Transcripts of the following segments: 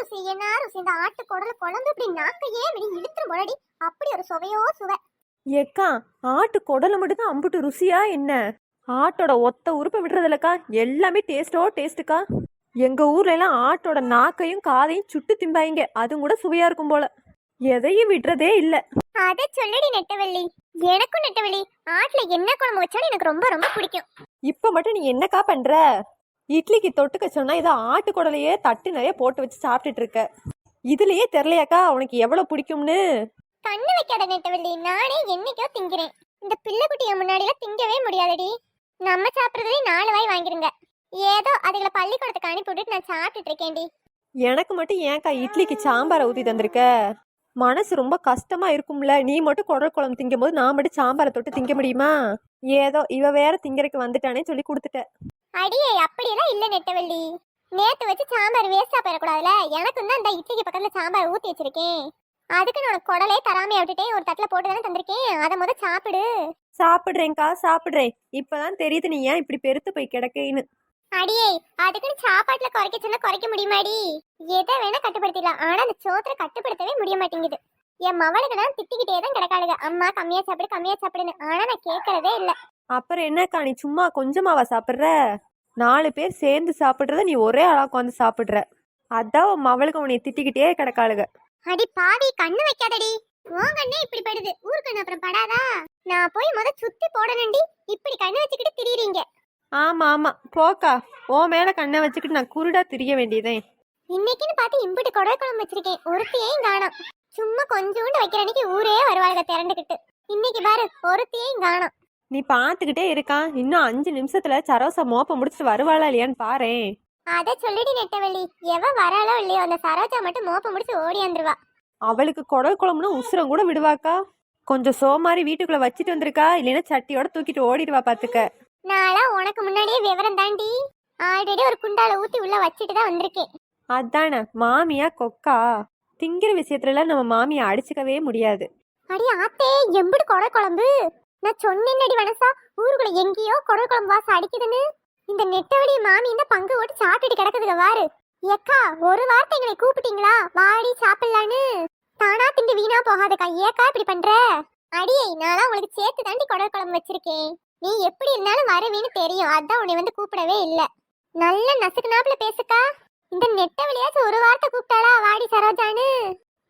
ருசி என்ன ருசி இந்த ஆட்டு குடல குழம்பு இப்படி நாக்கையே இப்படி இழுத்துரும் போலடி. அப்படி ஒரு சுவையோ சுவை. ஏக்கா ஆட்டு குடலை மட்டும் தான் அம்புட்டு ருசியா என்ன? ஆட்டோட ஒத்த உறுப்பை விடுறதில்லக்கா, எல்லாமே டேஸ்டோ டேஸ்ட்டுக்கா. எங்க ஊர்ல எல்லாம் ஆட்டோட நாக்கையும் காதையும் சுட்டு திம்பாங்க, அதுவும் கூட சுவையா இருக்கும் போல. எதையும் விடுறதே இல்ல. அத சொல்லடி நெட்டவள்ளி. எனக்கும் நெட்டவள்ளி ஆட்டுல என்ன குழம்பு வச்சாலும் எனக்கு ரொம்ப ரொம்ப பிடிக்கும். இப்ப மட்டும் நீ என்னக்கா பண்ற? இட்லிக்கு தொட்டுக்க சொன்னா ஏதோ ஆட்டு குடலையே தட்டு நிறைய போட்டு வச்சு சாப்பிட்டுட்டு இருக்க. இதுலயே தெரியலையாக்கா உனக்கு எவ்வளவு பிடிக்கும்னு? கண்ணு வைக்காத நெட்டவள்ளி, நானே என்னைக்கோ திங்கிறேன். இந்த பிள்ளைக்குட்டிய முன்னாடிலாம் திங்கவே முடியாதடி. நம்ம சாப்பிட்றதுலே 4 வாய் வாங்கிருங்க. ஏதோ அதுகளை பள்ளிக்கூடத்துக்கு அனுப்பி விட்டுட்டு நான் சாப்பிட்டுட்டு இருக்கேன்டி. எனக்கு மட்டும் ஏன்க்கா இட்லிக்கு சாம்பாரை ஊத்தி தந்திருக்க? மனசு ரொம்ப கஷ்டமா இருக்கும்ல. நீ மட்டும் குடல் குழம்பு திங்கும் போது நான் மட்டும் சாம்பாரை தொட்டு திங்க முடியுமா? ஏதோ இவ வேற திங்கறதுக்கு வந்துட்டானே சொல்லி கொடுத்துட்டேன். அடியே அப்படியெல்லாம் இல்ல நெட்டவள்ளி. நேத்து வச்சு சாம்பார் வேஸ்டா போயிடக்கூடாதுல. எனக்கும் தான் இந்த இட்லிக்கு பக்கத்துல சாம்பார் ஊத்தி வச்சிருக்கேன். அதுக்கு நான் குடலே தராமையா விட்டுட்டேன். ஒரு தட்டுல போட்டு தானே தந்திருக்கேன். அதை முத சாப்பிடு. சாப்பிடுறேன்க்கா சாப்பிடுறேன். இப்பதான் தெரியுது நீ ஏன் இப்படி பெருத்து போய் கிடக்கேன்னு. அடியே அதுக்குன்னு சாப்பாட்டுல குறைக்க சொன்னா குறைக்க முடியுமாடி? எதை வேணா கட்டுப்படுத்திடலாம், ஆனா அந்த சோத்துல கட்டுப்படுத்தவே முடிய மாட்டேங்குது. என் மவளுக்கு நான் திட்டிக்கிட்டே தான் கிடக்காளுங்க, அம்மா கம்மியா சாப்பிடு கம்மியா சாப்பிடுன்னு. ஆனா நான் கேட்கறதே இல்ல. அப்புறம் என்னக்கா நீ சும்மா கொஞ்சமாவா சாப்பிடுற? 4 பேர் சேர்ந்து சாப்பிடுறத நீ ஒரே ஆளா உட்காந்து சாப்பிடுற. அதான் உன் மவளுக்கு உன்னை திட்டிக்கிட்டே கிடக்காளுக. அடி பாவி, கண்ணு வைக்காதடி. உன் கண்ணே இப்படி படுது, ஊர் கண்ணு அப்புறம் படாதா? நான் போய் முத சுத்தி போடணுண்டி. இப்படி கண்ணு வச்சுக்கிட்டு திரியுறீங்க. ஆமா ஆமா போக்கா, ஓ மேல கண்ணை வச்சுக்கிட்டு நான் குருடா திரிய வேண்டியதே. இன்னைக்குன்னு பார்த்து இம்புட்டு குடல் குழம்பு வச்சிருக்கேன், ஒருத்தையும் காணோம். சும்மா கொஞ்சோண்டு வைக்கிற அன்னைக்கு ஊரே வருவாளுக திரண்டுக்கிட்டு. இன்னைக்கு பாரு ஒருத்தையும் காணோம். நீ பாத்துக்கிட்டே இருக்கான், இன்னும் 5 நிமிஷத்துல சரோசா மோப்ப முடிச்சுட்டு வருவாளா இல்லையான்னு பாரேன். அத சொல்லிடி நெட்டவள்ளி. எவ வராளோ இல்லையோ அந்த சரோஜா மட்டும் மோப்ப முடிச்சு ஓடி வந்துருவா. அவளுக்கு குடல் குழம்புனா உசுரம் கூட விடுவாக்கா. கொஞ்சம் சோமாரி வீட்டுக்குள்ள வச்சுட்டு வந்திருக்கா, இல்லைன்னா சட்டியோட தூக்கிட்டு ஓடிடுவா பாத்துக்க. நாளா உனக்கு முன்னாடியே விவரம் தாண்டி. ஆல்ரெடி ஒரு குண்டால ஊத்தி உள்ள வச்சுட்டு தான் வந்திருக்கேன். அதானே மாமியா கொக்கா. திங்கிற விஷயத்துல நம்ம மாமியை அடிச்சுக்கவே முடியாது. அடி ஆத்தே, எம்புடு குடல் குழம்பு. நான் சொன்னேன்னடி வனசா, ஊருக்குள்ள எங்கேயோ குடல் குழம்பு வாசம் அடிக்குதுன்னு. இந்த நெட்டவழி மாமி இந்த பங்கு ஓட்டு சாப்பிட்டுட்டு கிடக்குதுங்க வாரு. ஏக்கா ஒரு வார்த்தை எங்களை கூப்பிட்டீங்களா வாடி சாப்பிடலான்னு? தானா திண்டு வீணா போகாதக்கா, ஏக்கா இப்படி பண்ற? அடியே நாளா உங்களுக்கு சேர்த்து தாண்டி குடல் குழம்பு வச்சிருக்கேன். நீ எப்படி இருந்தாலும் வருவேன்னு தெரியும், அதான் உன்னை வந்து கூப்பிடவே இல்ல. நல்ல நசுக்கு நாப்புல பேசுக்கா. இந்த நெட்டவழியாச்சும் ஒரு வார்த்தை கூப்பிட்டாளா வாடி சரோஜான்னு?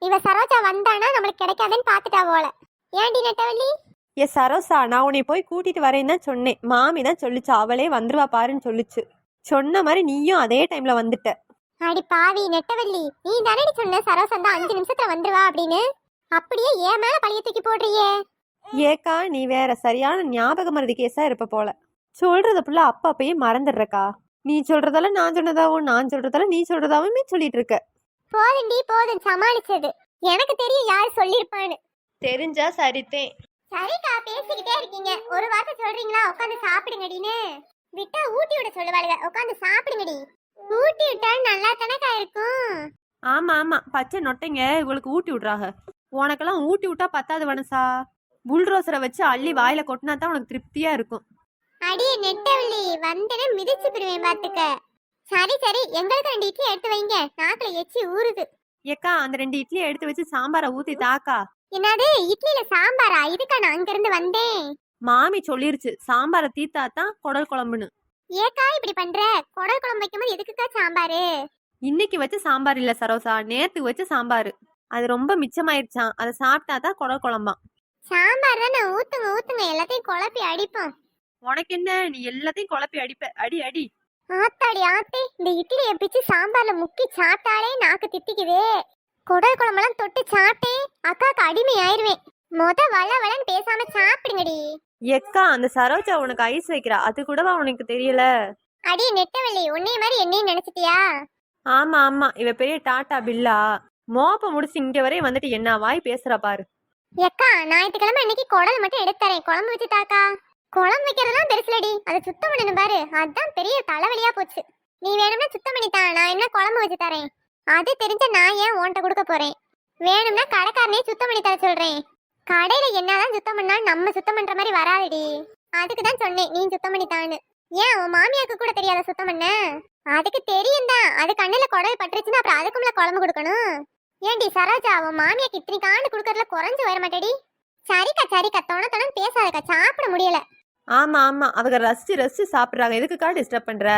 இவ சரோஜா வந்தானா நம்மளுக்கு கிடைக்காதுன்னு பாத்துட்டா போல. ஏன்டி நெட்டவள்ளி? ஏ சரோசா, நான் உன்னை போய் கூட்டிட்டு வரேன்னு தான் சொன்னேன். மாமி தான் சொல்லிச்சு, அவளே வந்துருவா பாருன்னு சொல்லிச்சு. சொன்ன மாதிரி நீயும் அதே டைம்ல வந்துட்ட. அடி பாவி நெட்டவள்ளி, நீ தானே சொன்ன சரோசா தான் 5 நிமிஷத்துல வந்துருவா அப்படின்னு. அப்படியே ஏன் மேல பழைய தூக்கி போடுறியே? ஏக்கா நீ வேற சரியான ஞாபக மறதி கேஸா இருப்ப போல. சொல்றத புள்ள அப்பப்பையும் மறந்துடுறக்கா. நீ சொல்றதெல்லாம் நான் சொன்னதாவும், நான் சொல்றதெல்லாம் நீ சொல்றதாவுமே சொல்லிட்டு இருக்க. போதுண்டி போதும், சமாளிச்சது. எனக்கு தெரியும் யார் சொல்லிருப்பான்னு. தெரிஞ்சா சரித்தேன். சரிக்கா, பேசிக்கிட்டே இருக்கீங்க, ஒரு வார்த்தை சொல்றீங்களா? உட்காந்து சாப்பிடுங்கடின்னு விட்டா ஊட்டி விட சொல்லுவாளுங்க. உட்காந்து சாப்பிடுங்கடி. ஊட்டி விட்டா நல்லா தானக்கா இருக்கும். ஆமா ஆமா, பச்சை நொட்டைங்க இவளுக்கு ஊட்டி விடுறாங்க. உனக்கெல்லாம் ஊட்டி விட்டா பத்தாது வனசா. புல்ரோசரை வச்சு அள்ளி வாயில கொட்டினா தான் உனக்கு திருப்தியா இருக்கும். அடியே நெட்டவள்ளி, வந்தனே மிதிச்சு பிடுவேன் பாத்துக்க. சரி சரி, எங்களுக்கு 2 இட்லி எடுத்து வைங்க, நாக்குல எச்சி ஊறுது. ஏக்கா அந்த 2 இட்லியை எடுத்து வச்சு சாம்பாரை ஊத்தி தாக்கா. என்னது இட்லியில சாம்பாரா? இதுக்கா நான் அங்க இருந்து வந்தேன். மாமி சொல்லிருச்சு சாம்பாரை தீத்தாதான் குடல் குழம்புன்னு. ஏக்கா இப்படி பண்ற? குடல் குழம்பு வைக்கும்போது எதுக்குக்கா சாம்பாரு? இன்னைக்கு வச்ச சாம்பார் இல்ல சரோசா, நேத்துக்கு வச்ச சாம்பார். அது ரொம்ப மிச்சமாயிருச்சான், அதை சாப்பிட்டாதான் குடல் குழம்பா. சாம்பார் தானே, ஊத்துங்க ஊத்துங்க, எல்லாத்தையும் குழப்பி அடிப்போம். உனக்கு என்ன, நீ எல்லாத்தையும் குழப்பி அடிப்ப. அடி அடி. ஆத்தாடி ஆத்தே, இந்த இட்லியை பிச்சு சாம்பார்ல முக்கி சாப்பிட்டாலே நாக்கு தித்திக்குது. குடல் குழம்பெல்லாம் தொட்டு சாப்பிட்டேன் அக்காக்கு அடிமை ஆயிருவேன். வள வளன்னு பேசாம சாப்பிடுங்கடி. எக்கா அந்த சரோஜா உனக்கு ஐஸ் வைக்கிறா, அது கூடவா உனக்கு தெரியல? அடி நெட்டவள்ளி, உன்னைய மாதிரி என்னையும் நினைச்சிட்டியா? ஆமா ஆமா, இவ பெரிய டாட்டா பில்லா. மோப்ப முடிச்சு இங்க வரையும் வந்துட்டு என்ன வாய் பேசுறா பாரு. எக்கா ஞாயிற்றுக்கிழமை அன்னைக்கு குடல் மட்டும் எடுத்துறேன், குழம்பு வச்சு தாக்கா. குழம்பு வைக்கிறதுலாம் பெருசுலடி, அதை சுத்தம் பண்ணணும் பாரு, அதுதான் பெரிய தலைவலியா போச்சு. நீ வேணும்னா சுத்தம் பண்ணித்தான், நான் என்ன குழம்பு வச்சு தரேன். அது தெரிஞ்ச நான் ஏன் உன்கிட்ட கொடுக்க போறேன்? வேணும்னா கடைக்காரனே சுத்தம் பண்ணி தர சொல்றேன். கடையில என்னதான் சுத்தம் பண்ணாலும் நம்ம சுத்தம் பண்ற மாதிரி வராதுடி. அதுக்கு தான் சொன்னேன் நீ சுத்தம் பண்ணித்தான்னு. ஏன் உன் மாமியாருக்கு கூட தெரியாத சுத்தம் பண்ண? அதுக்கு தெரியும் தான், அது கண்ணுல குடல் பட்டுருச்சுன்னா அப்புறம் அதுக்குள்ள குழம்பு கொடுக்கணும். ஏண்டி சரோஜா, உன் மாமியாக்கு இத்தனை காண்டு கொடுக்கறதுல குறைஞ்சு வர மாட்டேடி. சரிக்கா தொண பேசாதக்கா, சாப்பிட முடியல. ஆமா ஆமா, அவங்க ரசிச்சு ரசிச்சு சாப்பிடுறாங்க, எதுக்குக்கா டிஸ்டர்ப் பண்ற?